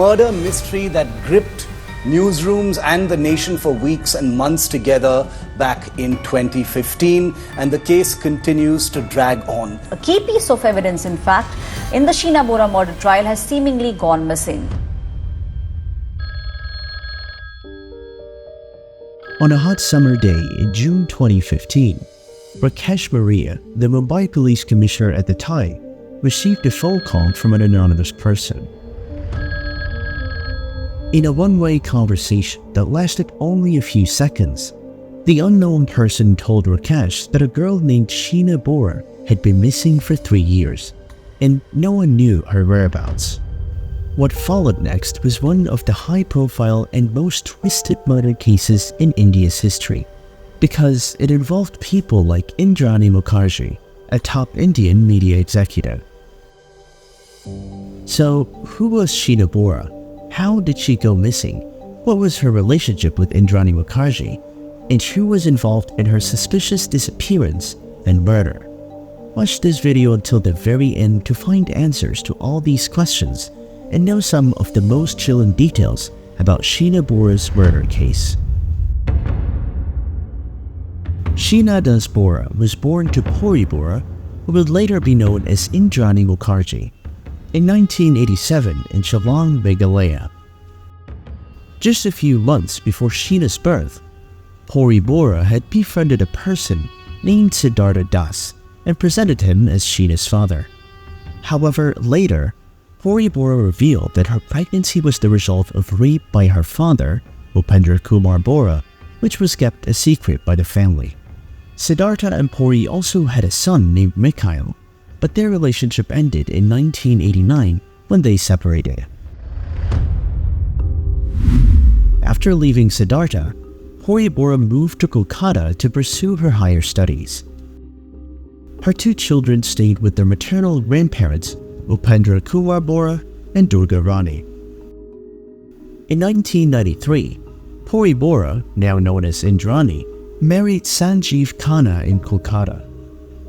murder mystery that gripped newsrooms and the nation for weeks and months together back in 2015, and the case continues to drag on. A key piece of evidence, in fact, in the Sheena Bora murder trial has seemingly gone missing. On a hot summer day in June 2015, Rakesh Maria, the Mumbai police commissioner at the time, received a phone call from an anonymous person. In a one-way conversation that lasted only a few seconds, the unknown person told Rakesh that a girl named Sheena Bora had been missing for 3 years, and no one knew her whereabouts. What followed next was one of the high-profile and most twisted murder cases in India's history, because it involved people like Indrani Mukerjea, a top Indian media executive. So, who was Sheena Bora? How did she go missing? What was her relationship with Indrani Mukerjea? And who was involved in her suspicious disappearance and murder? Watch this video until the very end to find answers to all these questions and know some of the most chilling details about Sheena Bora's murder case. Sheena Das Bora was born to Puri Bora, who would later be known as Indrani Mukerjea, in 1987 in Shillong, Meghalaya. Just a few months before Sheena's birth, Puri Bora had befriended a person named Siddhartha Das and presented him as Sheena's father. However, later, Puri Bora revealed that her pregnancy was the result of rape by her father, Upendra Kumar Bora, which was kept a secret by the family. Siddhartha and Puri also had a son named Mikhail, but their relationship ended in 1989 when they separated. After leaving Siddhartha, Puri Bora moved to Kolkata to pursue her higher studies. Her 2 children stayed with their maternal grandparents, Upendra Kumar Bora and Durga Rani. In 1993, Puri Bora, now known as Indrani, married Sanjeev Khanna in Kolkata.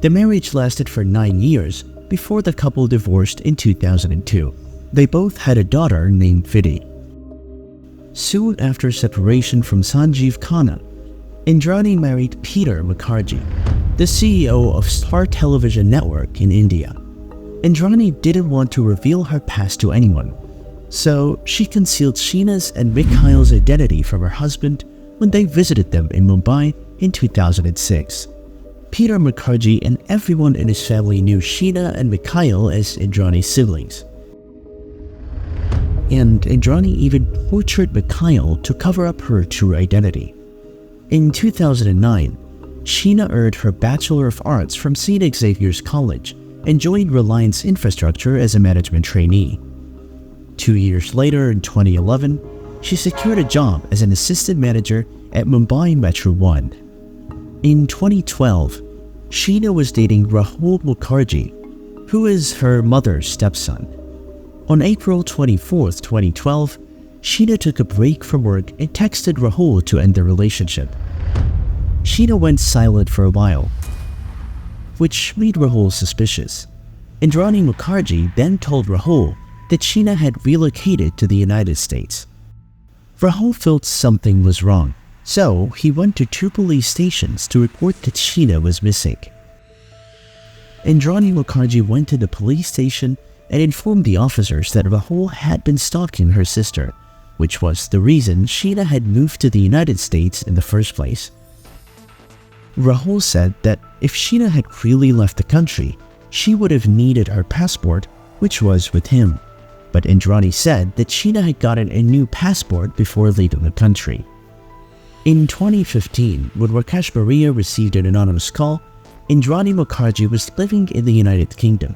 The marriage lasted for 9 years before the couple divorced in 2002. They both had a daughter named Vidhi. Soon after separation from Sanjeev Khanna, Indrani married Peter Mukerjea, the CEO of Star Television Network in India. Indrani didn't want to reveal her past to anyone, so she concealed Sheena's and Mikhail's identity from her husband when they visited them in Mumbai in 2006. Peter Mukerjea and everyone in his family knew Sheena and Mikhail as Indrani's siblings. And Indrani even tortured Mikhail to cover up her true identity. In 2009, Sheena earned her Bachelor of Arts from St. Xavier's College and joined Reliance Infrastructure as a management trainee. 2 years later, in 2011, she secured a job as an assistant manager at Mumbai Metro 1. In 2012, Sheena was dating Rahul Mukerjea, who is her mother's stepson. On April 24, 2012, Sheena took a break from work and texted Rahul to end the relationship. Sheena went silent for a while, which made Rahul suspicious. Indrani Mukerjea then told Rahul that Sheena had relocated to the United States. Rahul felt something was wrong, so he went to 2 police stations to report that Sheena was missing. Indrani Mukerjea went to the police station and informed the officers that Rahul had been stalking her sister, which was the reason Sheena had moved to the United States in the first place. Rahul said that if Sheena had really left the country, she would have needed her passport, which was with him. But Indrani said that Sheena had gotten a new passport before leaving the country. In 2015, when Rakesh Maria received an anonymous call, Indrani Mukerjea was living in the United Kingdom.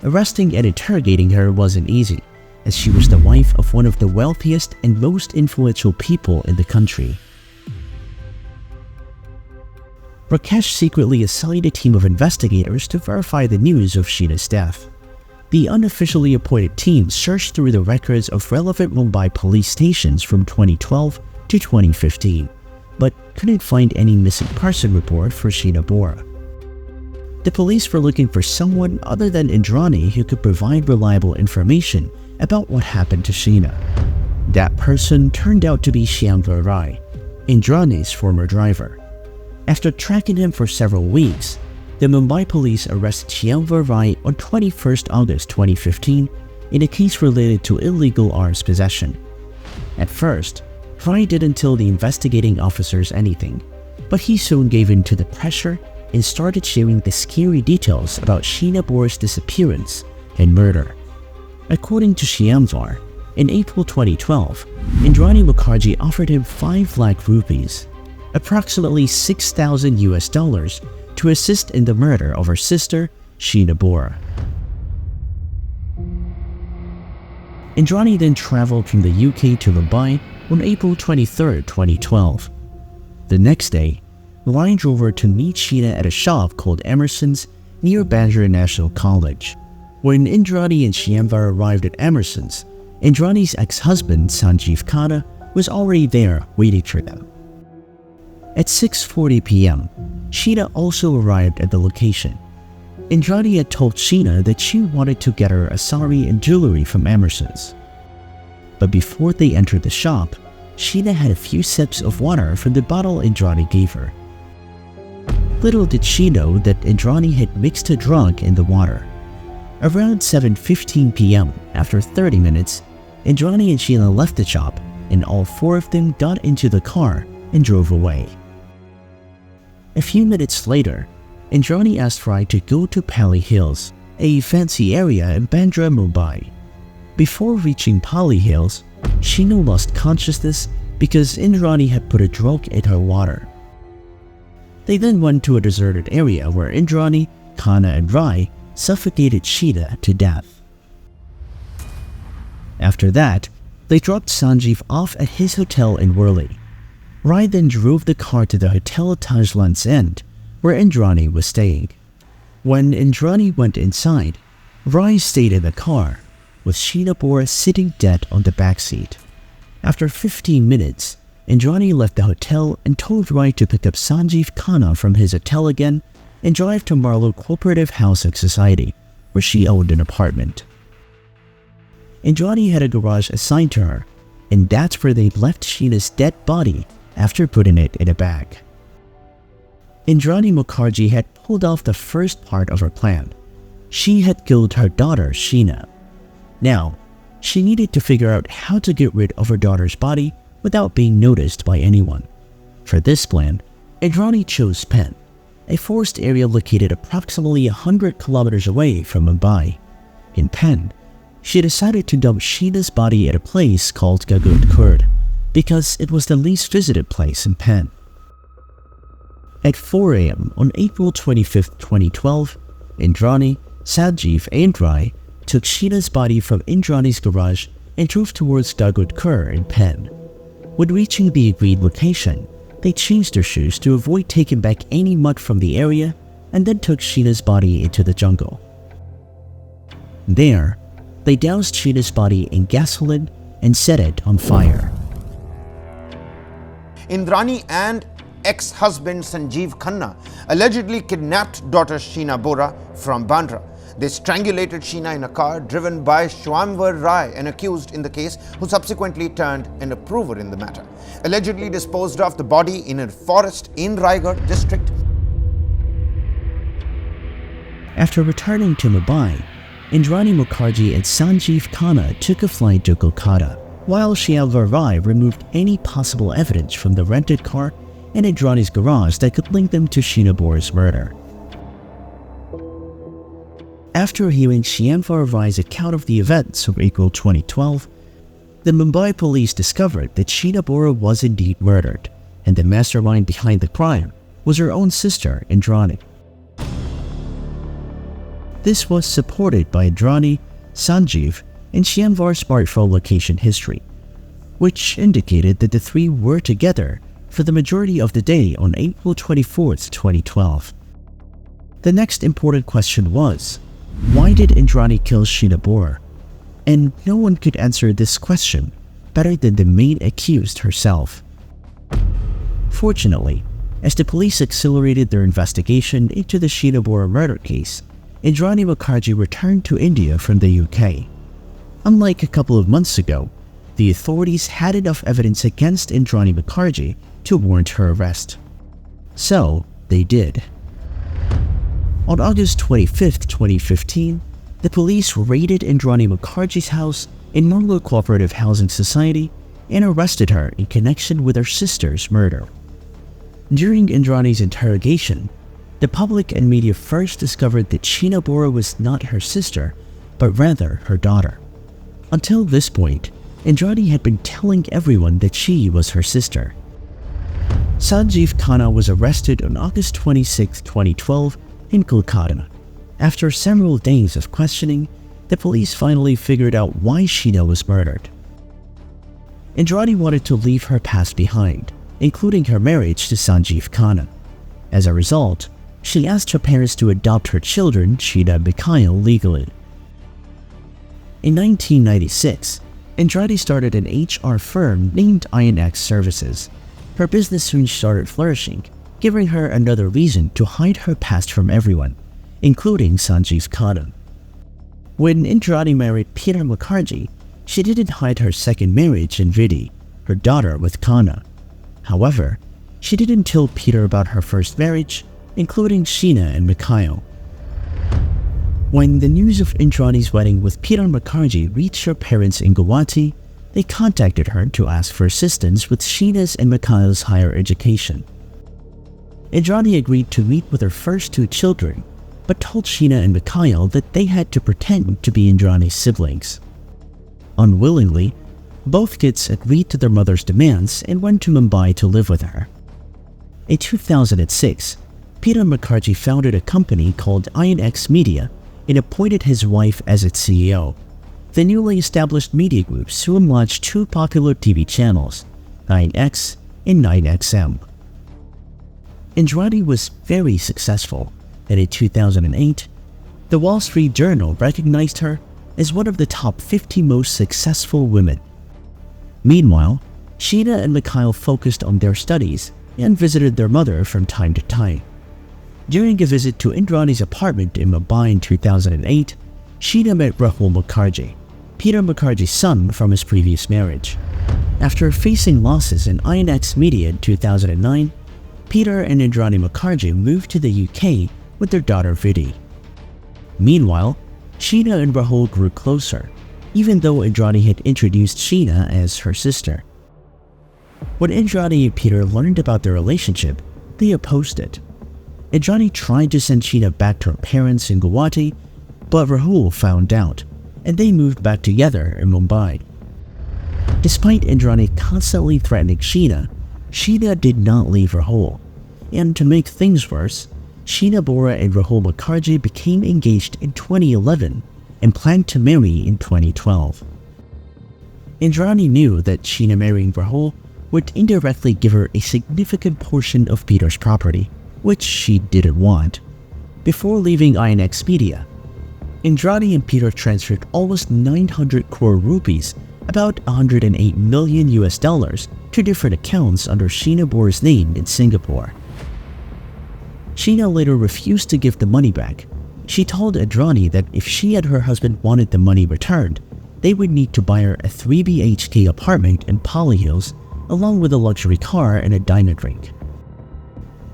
Arresting and interrogating her wasn't easy, as she was the wife of one of the wealthiest and most influential people in the country. Rakesh secretly assigned a team of investigators to verify the news of Sheena's death. The unofficially appointed team searched through the records of relevant Mumbai police stations from 2012 to 2015, but couldn't find any missing person report for Sheena Bora. The police were looking for someone other than Indrani who could provide reliable information about what happened to Sheena. That person turned out to be Sheena Rai, Indrani's former driver. After tracking him for several weeks, the Mumbai police arrested Sheena Rai on 21st August 2015 in a case related to illegal arms possession. At first, Rai didn't tell the investigating officers anything, but he soon gave in to the pressure and started sharing the scary details about Sheena Bora's disappearance and murder. According to Sheena, in April 2012, Indrani Mukerjea offered him 5 lakh rupees, approximately $6,000 to assist in the murder of her sister, Sheena Bora. Indrani then traveled from the UK to Mumbai on April 23, 2012. The next day, Rai drove her to meet Sheena at a shop called Emerson's near Bandra National College. When Indrani and Sheena arrived at Emerson's, Indrani's ex-husband Sanjeev Khanna was already there waiting for them. At 6:40 p.m., Sheena also arrived at the location. Indrani had told Sheena that she wanted to get her a sari and jewelry from Emerson's. But before they entered the shop, Sheena had a few sips of water from the bottle Indrani gave her. Little did she know that Indrani had mixed a drug in the water. Around 7:15 p.m., after 30 minutes, Indrani and Sheena left the shop and all 4 of them got into the car and drove away. A few minutes later, Indrani asked Rai to go to Pali Hills, a fancy area in Bandra, Mumbai. Before reaching Pali Hills, Sheena lost consciousness because Indrani had put a drug in her water. They then went to a deserted area where Indrani, Khanna and Rai suffocated Sheena to death. After that, they dropped Sanjeev off at his hotel in Worli. Rai then drove the car to the Hotel Taj Lands End, where Indrani was staying. When Indrani went inside, Rai stayed in the car, with Sheena Bora sitting dead on the back seat. After 15 minutes, Indrani left the hotel and told Rai to pick up Sanjeev Khanna from his hotel again and drive to Marlow Cooperative Housing Society, where she owned an apartment. Indrani had a garage assigned to her, and that's where they left Sheena's dead body after putting it in a bag. Indrani Mukerjea had pulled off the first part of her plan. She had killed her daughter, Sheena. Now, she needed to figure out how to get rid of her daughter's body without being noticed by anyone. For this plan, Indrani chose Pen, a forest area located approximately 100 kilometers away from Mumbai. In Pen, she decided to dump Sheena's body at a place called Gagud because it was the least visited place in Pen. At 4 a.m. on April 25, 2012, Indrani, Sanjeev and Rai took Sheena's body from Indrani's garage and drove towards Gagud in Pen. When reaching the agreed location, they changed their shoes to avoid taking back any mud from the area and then took Sheena's body into the jungle. There, they doused Sheena's body in gasoline and set it on fire. Indrani and ex-husband Sanjeev Khanna allegedly kidnapped daughter Sheena Bora from Bandra. They strangulated Sheena in a car driven by Sheena Rai, an accused in the case who subsequently turned an approver in the matter. Allegedly disposed of the body in a forest in Raigad district. After returning to Mumbai, Indrani Mukerjea and Sanjeev Khanna took a flight to Kolkata, while Sheena Rai removed any possible evidence from the rented car and Indrani's garage that could link them to Sheena Bora's murder. After hearing Sheena Rai's account of the events of April 2012, the Mumbai police discovered that Sheena Bora was indeed murdered, and the mastermind behind the crime was her own sister, Indrani. This was supported by Indrani, Sanjeev, and Sheena's smartphone location history, which indicated that the three were together for the majority of the day on April 24, 2012. The next important question was, why did Indrani kill Sheena Bora? And no one could answer this question better than the main accused herself. Fortunately, as the police accelerated their investigation into the Sheena Bora murder case, Indrani Mukerjea returned to India from the UK. Unlike a couple of months ago, the authorities had enough evidence against Indrani Mukerjea to warrant her arrest. So, they did. On August 25, 2015, the police raided Indrani Mukerjea's house in Mangalore Cooperative Housing Society and arrested her in connection with her sister's murder. During Indrani's interrogation, the public and media first discovered that Sheena Bora was not her sister, but rather her daughter. Until this point, Indrani had been telling everyone that she was her sister. Sanjeev Khanna was arrested on August 26, 2012 in Kolkata. After several days of questioning, the police finally figured out why Sheena was murdered. Indrani wanted to leave her past behind, including her marriage to Sanjeev Khanna. As a result, she asked her parents to adopt her children, Sheena and Mikhail, legally. In 1996, Indrani started an HR firm named INX Services. Her business soon started flourishing, giving her another reason to hide her past from everyone, including Sanjeev Khanna. When Indrani married Peter Mukerjea, she didn't hide her second marriage and Vidhi, her daughter, with Khanna. However, she didn't tell Peter about her first marriage, including Sheena and Mikhail. When the news of Indrani's wedding with Peter Mukerjea reached her parents in Guwahati, they contacted her to ask for assistance with Sheena's and Mikhail's higher education. Indrani agreed to meet with her first two children, but told Sheena and Mikhail that they had to pretend to be Indrani's siblings. Unwillingly, both kids agreed to their mother's demands and went to Mumbai to live with her. In 2006, Peter Mukerjea founded a company called INX Media and appointed his wife as its CEO. The newly established media group soon launched two popular TV channels, 9X and 9XM. Indrani was very successful, and in 2008, the Wall Street Journal recognized her as one of the top 50 most successful women. Meanwhile, Sheena and Mikhail focused on their studies and visited their mother from time to time. During a visit to Indrani's apartment in Mumbai in 2008, Sheena met Rahul Mukerjea, Peter Mukerjea's son from his previous marriage. After facing losses in INX Media in 2009, Peter and Indrani Mukerjea moved to the UK with their daughter Vidhi. Meanwhile, Sheena and Rahul grew closer, even though Indrani had introduced Sheena as her sister. When Indrani and Peter learned about their relationship, they opposed it. Indrani tried to send Sheena back to her parents in Guwahati, but Rahul found out, and they moved back together in Mumbai. Despite Indrani constantly threatening Sheena, Sheena did not leave Rahul, and to make things worse, Sheena Bora and Rahul Mukerjea became engaged in 2011 and planned to marry in 2012. Indrani knew that Sheena marrying Rahul would indirectly give her a significant portion of Peter's property, which she didn't want. Before leaving INX Media, Indrani and Peter transferred almost 900 crore rupees, about $108 million to different accounts under Sheena Bora's name in Singapore. Sheena later refused to give the money back. She told Indrani that if she and her husband wanted the money returned, they would need to buy her a 3 BHK apartment in Pali Hills, along with a luxury car and a diamond ring.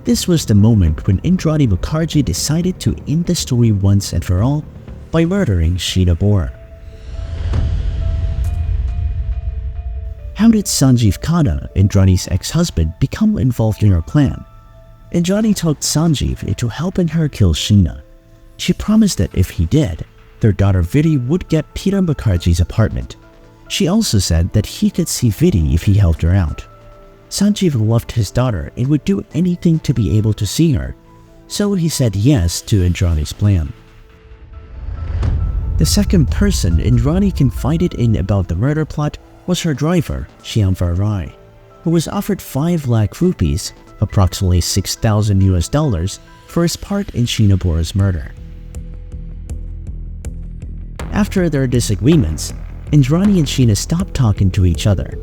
This was the moment when Indrani Mukerjea decided to end the story once and for all by murdering Sheena Bora. How did Sanjeev Khanna, Indrani's ex-husband, become involved in her plan? Indrani talked Sanjeev into helping her kill Sheena. She promised that if he did, their daughter Vidhi would get Peter Mukerjea's apartment. She also said that he could see Vidhi if he helped her out. Sanjeev loved his daughter and would do anything to be able to see her, so he said yes to Indrani's plan. The second person Indrani confided in about the murder plot was her driver, Shyamvar Rai, who was offered 5 lakh rupees, approximately $6,000 for his part in Sheena Bora's murder. After their disagreements, Indrani and Sheena stopped talking to each other.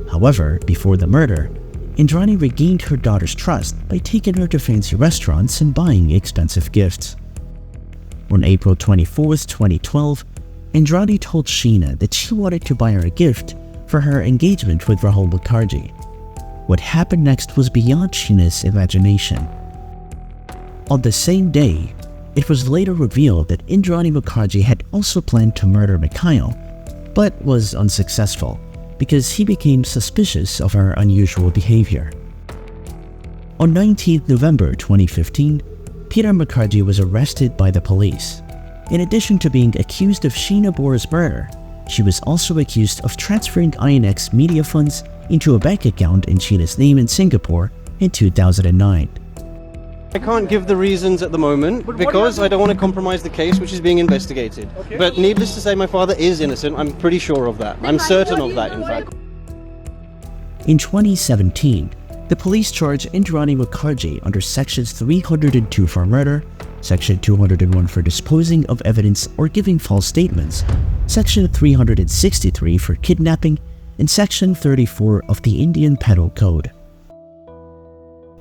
However, before the murder, Indrani regained her daughter's trust by taking her to fancy restaurants and buying expensive gifts. On April 24, 2012, Indrani told Sheena that she wanted to buy her a gift for her engagement with Rahul Mukherjee. What happened next was beyond Sheena's imagination. On the same day, it was later revealed that Indrani Mukerjea had also planned to murder Mikhail, but was unsuccessful because he became suspicious of her unusual behavior. On 19 November 2015, Peter Mukerjea was arrested by the police. In addition to being accused of Sheena Bora's murder, she was also accused of transferring INX media funds into a bank account in Sheena's name in Singapore in 2009. I can't give the reasons at the moment because I don't want to compromise the case which is being investigated. Okay. But needless to say, my father is innocent. I'm pretty sure of that. I'm certain of that, in fact. In 2017, the police charged Indrani Mukerjea under Sections 302 for murder, Section 201 for disposing of evidence or giving false statements, Section 363 for kidnapping, and Section 34 of the Indian Penal Code.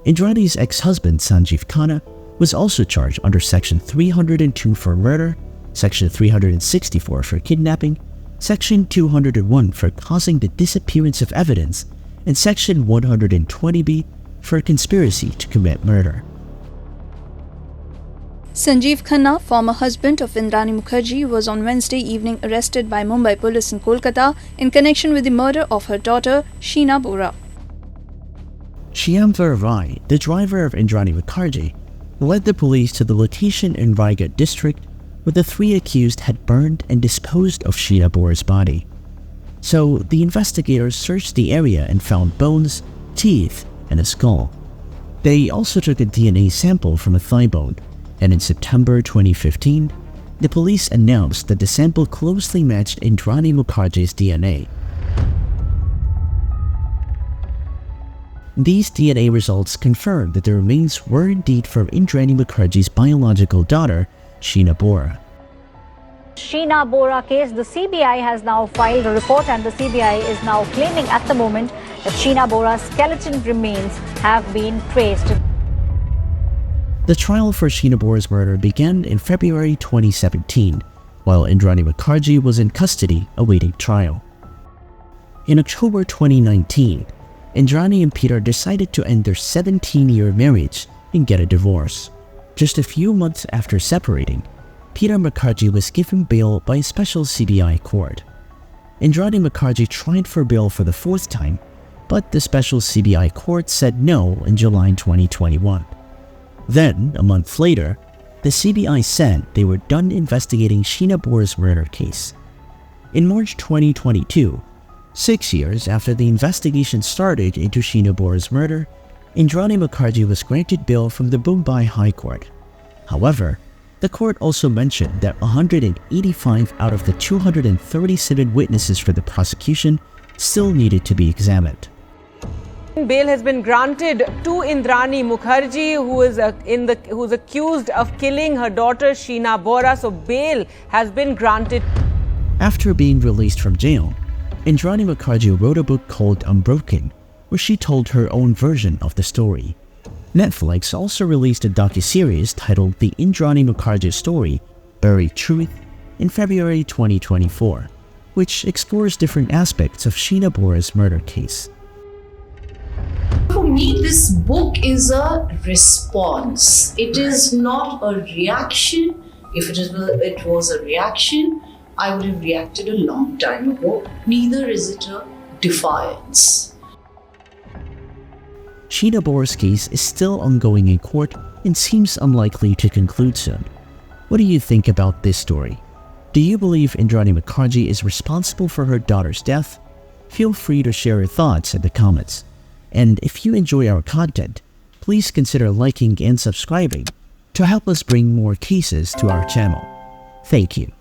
Indrani's ex-husband Sanjeev Khanna was also charged under Section 302 for murder, Section 364 for kidnapping, Section 201 for causing the disappearance of evidence, and Section 120B for conspiracy to commit murder. Sanjeev Khanna, former husband of Indrani Mukerjea, was on Wednesday evening arrested by Mumbai police in Kolkata in connection with the murder of her daughter, Sheena Bora. Sheena Rai, the driver of Indrani Mukerjea, led the police to the location in Raigad district where the three accused had burned and disposed of Sheena Bora's body. So the investigators searched the area and found bones, teeth, and a skull. They also took a DNA sample from a thigh bone, and in September 2015, the police announced that the sample closely matched Indrani Mukerjea's DNA. These DNA results confirmed that the remains were indeed from Indrani Mukerjea's biological daughter, Sheena Bora. Sheena Bora case, the CBI has now filed a report, and the CBI is now claiming at the moment that Sheena Bora's skeleton remains have been traced. The trial for Sheena Bora's murder began in February 2017, while Indrani Mukerjea was in custody awaiting trial. In October 2019, Indrani and Peter decided to end their 17-year marriage and get a divorce. Just a few months after separating, Peter Mukerjea was given bail by a special CBI court. Indrani Mukerjea tried for bail for the fourth time, but the special CBI court said no in July 2021. Then, a month later, the CBI said they were done investigating Sheena Bora's murder case. In March 2022, 6 years after the investigation started into Sheena Bora's murder, Indrani Mukerjea was granted bail from the Mumbai High Court. However, the court also mentioned that 185 out of the 237 witnesses for the prosecution still needed to be examined. Bail has been granted to Indrani Mukerjea, who is accused of killing her daughter Sheena Bora. So bail has been granted. After being released from jail, Indrani Mukerjea wrote a book called Unbroken, where she told her own version of the story. Netflix also released a docuseries titled The Indrani Mukerjea Story, Buried Truth, in February 2024, which explores different aspects of Sheena Bora's murder case. For me, this book is a response. It is not a reaction. If it was a reaction, I would have reacted a long time ago. Neither is it a defiance. Sheena Bora's case is still ongoing in court and seems unlikely to conclude soon. What do you think about this story? Do you believe Indrani Mukerjea is responsible for her daughter's death? Feel free to share your thoughts in the comments. And if you enjoy our content, please consider liking and subscribing to help us bring more cases to our channel. Thank you.